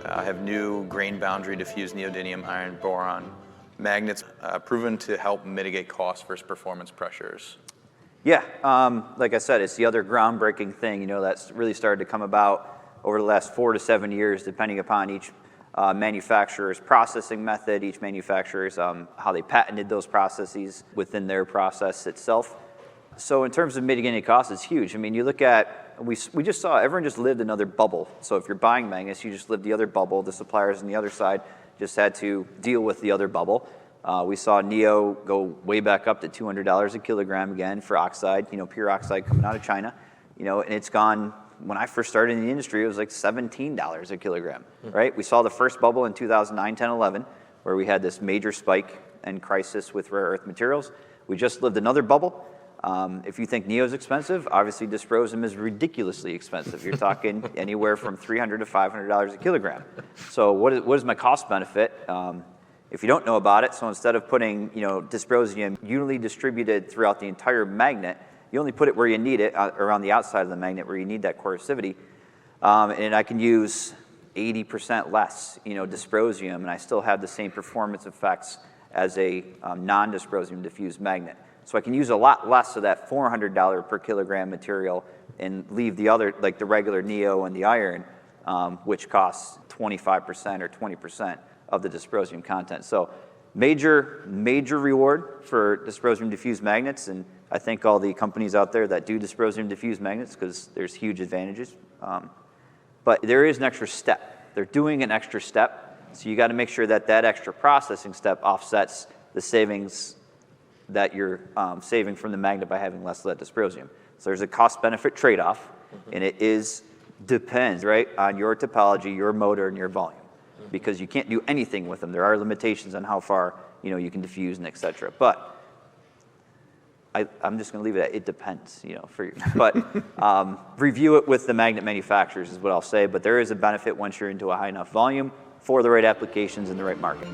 have new grain boundary diffused neodymium iron boron magnets proven to help mitigate cost versus performance pressures. Yeah, like I said, it's the other groundbreaking thing, that's really started to come about over the last 4 to 7 years, depending upon each manufacturer's processing method, each manufacturer's how they patented those processes within their process itself. So in terms of mitigating costs, it's huge. I mean, you look at, we just saw, everyone just lived another bubble. So if you're buying magnets, you just lived the other bubble. The suppliers on the other side just had to deal with the other bubble. We saw Neo go way back up to $200 a kilogram again for oxide, pure oxide coming out of China, and it's gone. When I first started in the industry, it was like $17 a kilogram, right? We saw the first bubble in 2009, 10, 11, where we had this major spike and crisis with rare earth materials. We just lived another bubble. If you think Neo's expensive, obviously dysprosium is ridiculously expensive. You're talking anywhere from $300 to $500 a kilogram. So what is my cost benefit? If you don't know about it, so instead of putting dysprosium uniformly distributed throughout the entire magnet, you only put it where you need it, around the outside of the magnet where you need that coercivity. And I can use 80% less dysprosium, and I still have the same performance effects as a non-dysprosium diffused magnet. So I can use a lot less of that $400 per kilogram material and leave the other, like the regular Neo and the iron, which costs 25% or 20% of the dysprosium content. So major reward for dysprosium diffused magnets, and I thank all the companies out there that do dysprosium diffused magnets because there's huge advantages. But there is an extra step. They're doing an extra step, so you got to make sure that extra processing step offsets the savings that you're saving from the magnet by having less lead dysprosium. So there's a cost-benefit trade-off, and it depends, right, on your topology, your motor, and your volume, because you can't do anything with them. There are limitations on how far you can diffuse and et cetera. But I'm just going to leave it at it depends, for you. But review it with the magnet manufacturers is what I'll say. But there is a benefit once you're into a high enough volume for the right applications in the right market.